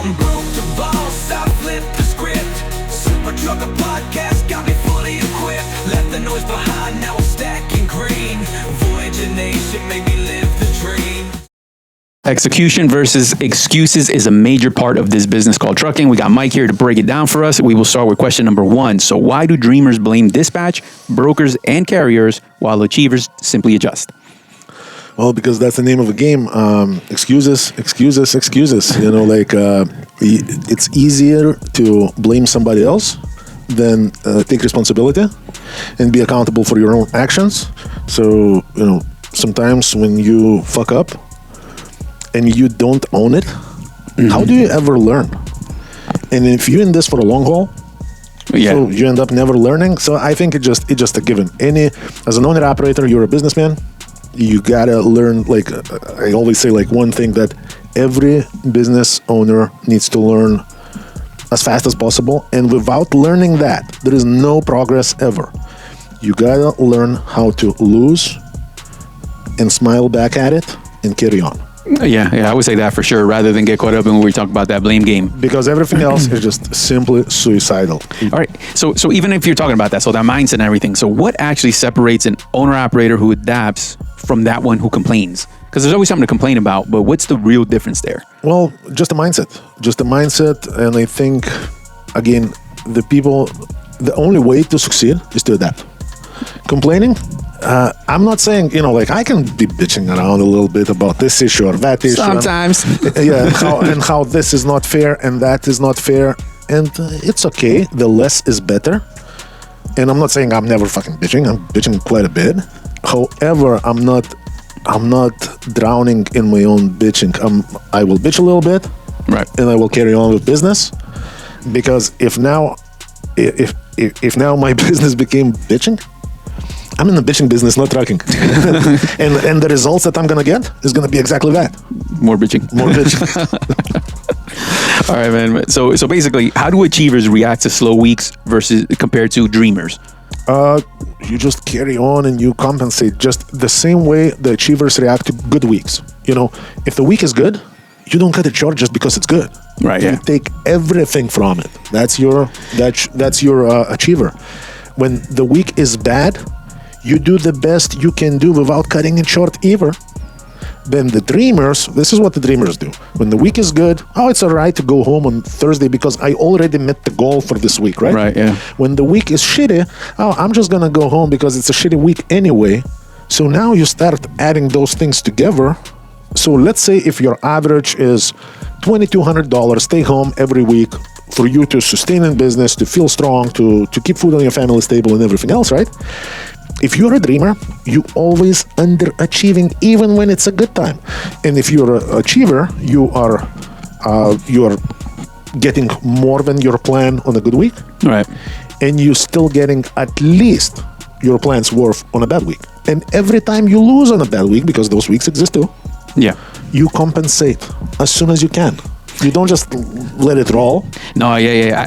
From broke to boss, I flipped the script. Super Trucker Podcast got me fully equipped. Left the noise behind, now I'm stacking green. Voyager Nation made me live the dream. Execution versus excuses is a major part of this business called trucking. We got Mike here to break it down for us. We will start with question number 1. So why do dreamers blame dispatch, brokers, and carriers while achievers simply adjust? Well, because that's the name of the game. Excuses. You know, like it's easier to blame somebody else than take responsibility and be accountable for your own actions. So, you know, sometimes when you fuck up and you don't own it, how do you ever learn? And if you're in this for a long haul, so you end up never learning. So I think it's just a given. As an owner operator, you're a businessman. You gotta learn. Like I always say, like one thing that every business owner needs to learn as fast as possible. And without learning that, there is no progress ever. You gotta learn how to lose and smile back at it and carry on. Yeah, I would say that for sure, rather than get caught up in when we talk about that blame game. Because everything else is just simply suicidal. All right, so even if you're talking about that, so that mindset and everything, so what actually separates an owner-operator who adapts from that one who complains? Because there's always something to complain about, but what's the real difference there? Well, just a mindset. And I think, again, the only way to succeed is to adapt. Complaining, I'm not saying, you know, like I can be bitching around a little bit about this issue or that issue. Sometimes. And how this is not fair and that is not fair. And it's okay. The less is better. And I'm not saying I'm never fucking bitching. I'm bitching quite a bit. However, I'm not drowning in my own bitching. I will bitch a little bit. Right. And I will carry on with business. Because if now my business became bitching, I'm in the bitching business, not trucking. and the results that I'm going to get is going to be exactly that. More bitching. All right, man. So basically, how do achievers react to slow weeks versus compared to dreamers? You just carry on and you compensate just the same way the achievers react to good weeks. You know, if the week is good, you don't cut it short just because it's good. Right. You take everything from it. That's your achiever. When the week is bad, you do the best you can do without cutting it short either. Then the dreamers, this is what the dreamers do. When the week is good, it's all right to go home on Thursday because I already met the goal for this week, right? Right, yeah. When the week is shitty, I'm just going to go home because it's a shitty week anyway. So now you start adding those things together. So let's say if your average is $2,200, take home every week for you to sustain in business, to feel strong, to keep food on your family table and everything else, right? If you're a dreamer, you always underachieving even when it's a good time. And if you're an achiever, you are getting more than your plan on a good week. Right. And you're still getting at least your plan's worth on a bad week. And every time you lose on a bad week, because those weeks exist too, you compensate as soon as you can. You don't just let it roll. No, I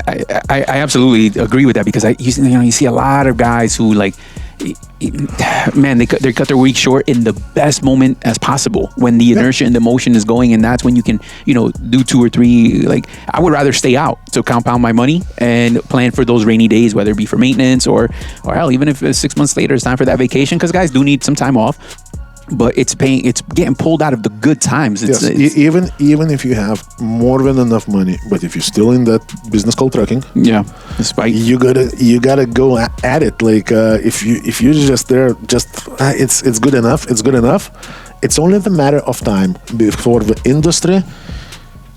absolutely agree with that because you see a lot of guys who like, man, they cut their week short in the best moment as possible when the inertia and the motion is going, and that's when you can, do 2 or 3. Like, I would rather stay out to compound my money and plan for those rainy days, whether it be for maintenance or hell, even if 6 months later it's time for that vacation, because guys do need some time off. But it's getting pulled out of the good times. It's even if you have more than enough money, but if you're still in that business called trucking, despite you gotta go at it. Like if you're just there, it's good enough. It's good enough. It's only the matter of time before the industry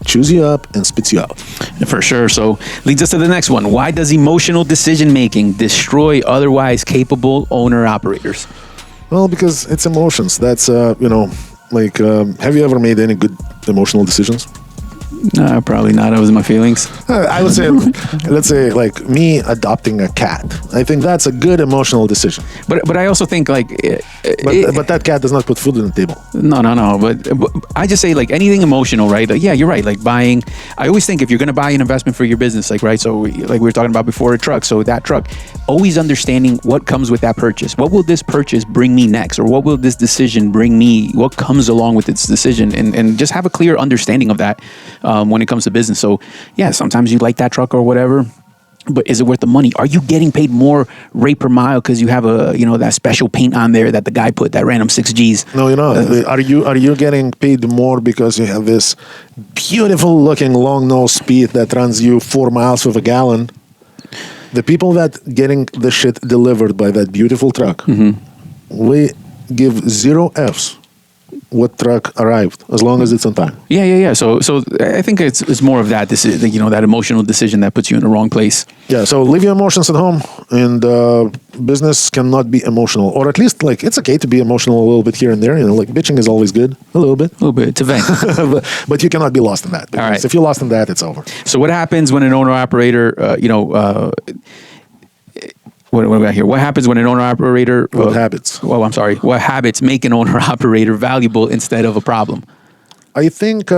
chews you up and spits you out. For sure. So leads us to the next one. Why does emotional decision making destroy otherwise capable owner operators? Well, because it's emotions. That's, have you ever made any good emotional decisions? No, probably not. It was my feelings. I would say, let's say, like me adopting a cat. I think that's a good emotional decision. But I also think like, but that cat does not put food on the table. No. But I just say like anything emotional, right? Like, yeah, you're right. Like buying. I always think if you're going to buy an investment for your business, like right. So like we were talking about before, a truck. So that truck, always understanding what comes with that purchase. What will this purchase bring me next, or what will this decision bring me? What comes along with its decision, and just have a clear understanding of that. when it comes to business. So yeah, sometimes you like that truck or whatever, but is it worth the money? Are you getting paid more rate per mile because you have that special paint on there that the guy put, that random 6Gs? No, you're not. Are you getting paid more because you have this beautiful looking long nose speed that runs you 4 miles with a gallon? The people that getting the shit delivered by that beautiful truck, we give 0 Fs what truck arrived as long as it's on time. Yeah. So I think it's more of that. This is that emotional decision that puts you in the wrong place. Yeah. So leave your emotions at home, and business cannot be emotional, or at least like it's okay to be emotional a little bit here and there. Like bitching is always good, a little bit to vent. but you cannot be lost in that. Because all right. If you're lost in that, it's over. So what happens when an owner operator, what do we got here? What happens when an owner operator? What habits? Well, I'm sorry. What habits make an owner operator valuable instead of a problem? I think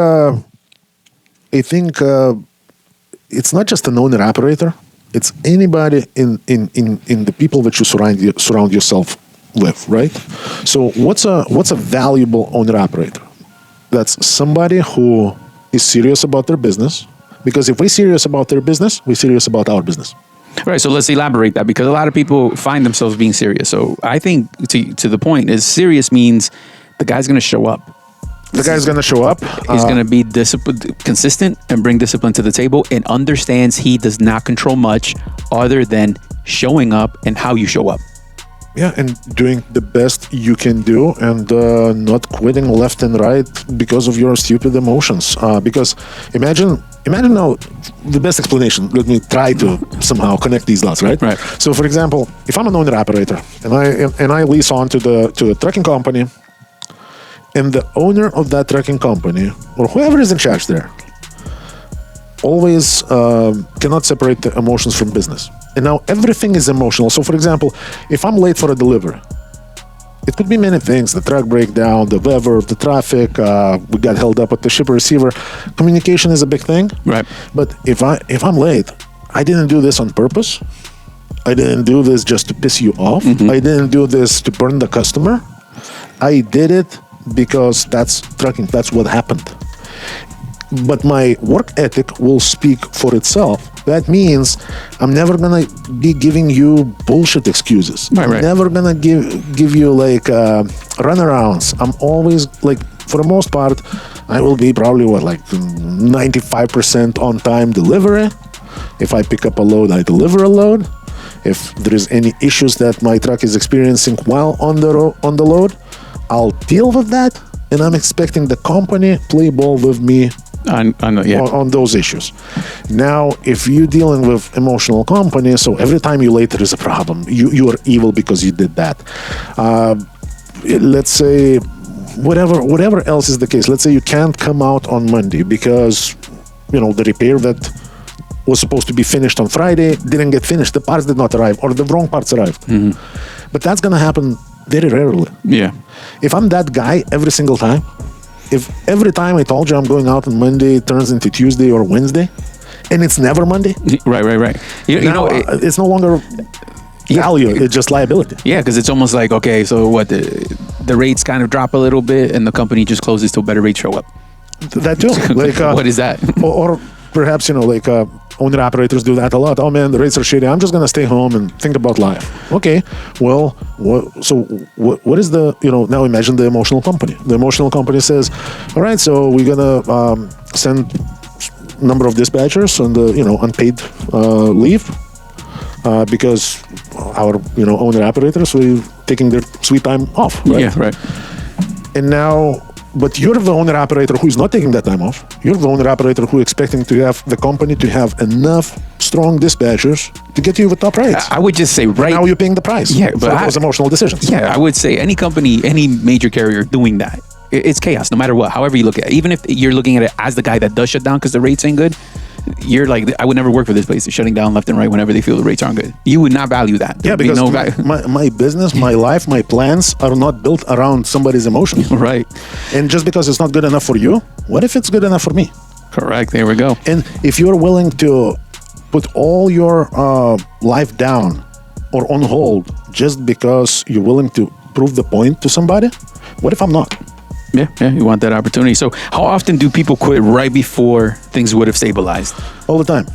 it's not just an owner operator. It's anybody in the people that you surround yourself with, right? So what's a valuable owner operator? That's somebody who is serious about their business. Because if we're serious about their business, we're serious about our business. Right, so let's elaborate that, because a lot of people find themselves being serious. So I think to the point is, serious means the guy's going to show up. The guy's going to show up. He's going to be disciplined, consistent, and bring discipline to the table, and understands he does not control much other than showing up and how you show up. Yeah, and doing the best you can do, and not quitting left and right because of your stupid emotions. Because imagine now, the best explanation. Let me try to somehow connect these dots, right? Right. So, for example, if I'm an owner operator and I lease on to the trucking company, and the owner of that trucking company or whoever is in charge there always cannot separate the emotions from business. And now everything is emotional. So, for example, if I'm late for a delivery, it could be many things: the truck breakdown, the weather, the traffic. We got held up at the shipper receiver. Communication is a big thing. Right. But if I'm late, I didn't do this on purpose. I didn't do this just to piss you off. I didn't do this to burn the customer. I did it because that's trucking. That's what happened. But my work ethic will speak for itself. That means I'm never gonna be giving you bullshit excuses. Right. I'm never gonna give you like runarounds. I'm always, like, for the most part, I will be probably 95% on time delivery. If I pick up a load, I deliver a load. If there is any issues that my truck is experiencing while on the load, I'll deal with that. And I'm expecting the company play ball with me on those issues. Now, if you're dealing with emotional company, so every time you're late, there is a problem. You are evil because you did that. Let's say, whatever else is the case. Let's say you can't come out on Monday because, the repair that was supposed to be finished on Friday didn't get finished. The parts did not arrive, or the wrong parts arrived. But that's going to happen very rarely. Yeah. If I'm that guy every single time, if every time I told you I'm going out on Monday, it turns into Tuesday or Wednesday, and it's never Monday. Right. It's no longer value, it's just liability. Yeah, because it's almost like, okay, so what, the rates kind of drop a little bit and the company just closes till better rates show up. That too. Like, what is that? or perhaps, owner operators do that a lot. Oh man, the rates are shitty. I'm just going to stay home and think about life. Okay, well, what is the, now imagine the emotional company. The emotional company says, all right, so we're going to send number of dispatchers on the, unpaid leave because our, owner operators were taking their sweet time off. Right? Yeah, right. And now, but you're the owner operator who's not taking that time off. You're the owner operator who expecting to have the company to have enough strong dispatchers to get you the top rates. I would just say, right now you're paying the price. Yeah, but those emotional decisions. Yeah, I would say any company, any major carrier doing that, it's chaos no matter what. However you look at it, even if you're looking at it as the guy that does shut down because the rates ain't good, you're like, I would never work for this place. They're shutting down left and right whenever they feel the rates aren't good. You would not value that. Yeah, because my business, my life, my plans are not built around somebody's emotions. Right. And just because it's not good enough for you, what if it's good enough for me? Correct. There we go. And if you're willing to put all your life down or on hold just because you're willing to prove the point to somebody, what if I'm not? Yeah, you want that opportunity. So how often do people quit right before things would have stabilized? All the time.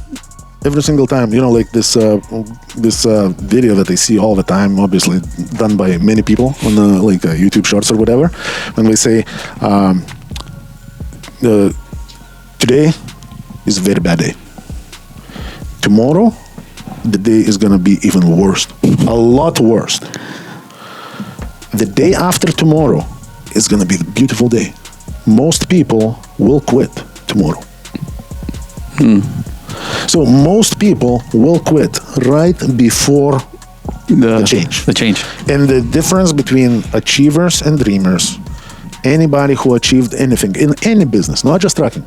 Every single time, like this video that I see all the time, obviously done by many people on the YouTube Shorts or whatever, when they say, today is a very bad day. Tomorrow, the day is gonna be even worse, a lot worse. The day after tomorrow is gonna be the beautiful day. Most people will quit tomorrow. So most people will quit right before the change. The change. And the difference between achievers and dreamers, anybody who achieved anything in any business, not just trucking,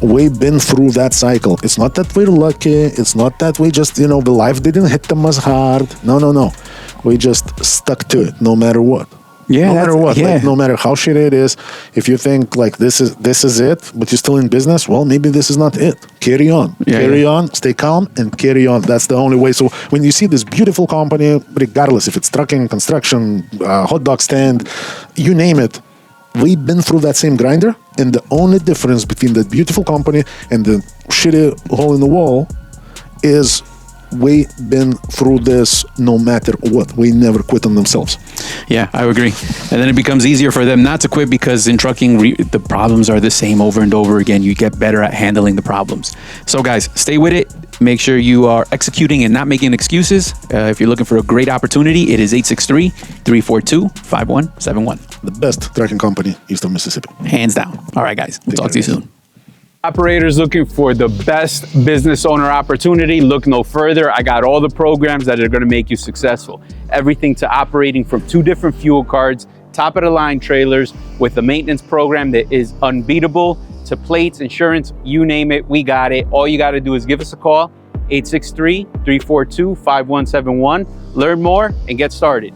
we've been through that cycle. It's not that we're lucky. It's not that we just, the life didn't hit them as hard. No. We just stuck to it no matter what. Yeah, no matter what, no matter how shitty it is. If you think this is it, but you're still in business, well, maybe this is not it. Carry on, carry on, stay calm, and carry on. That's the only way. So when you see this beautiful company, regardless if it's trucking, construction, hot dog stand, you name it, we've been through that same grinder, and the only difference between that beautiful company and the shitty hole in the wall is we've been through this no matter what. We never quit on themselves. Yeah, I agree. And then it becomes easier for them not to quit because in trucking, the problems are the same over and over again. You get better at handling the problems. So guys, stay with it. Make sure you are executing and not making excuses. If you're looking for a great opportunity, it is 863-342-5171. The best trucking company east of Mississippi. Hands down. All right, guys. We'll talk to you soon. Operators looking for the best business owner opportunity, look no further. I got all the programs that are going to make you successful. Everything to operating from 2 different fuel cards, top of the line trailers with a maintenance program that is unbeatable, to plates, insurance, you name it, we got it. All you got to do is give us a call, 863-342-5171. Learn more and get started.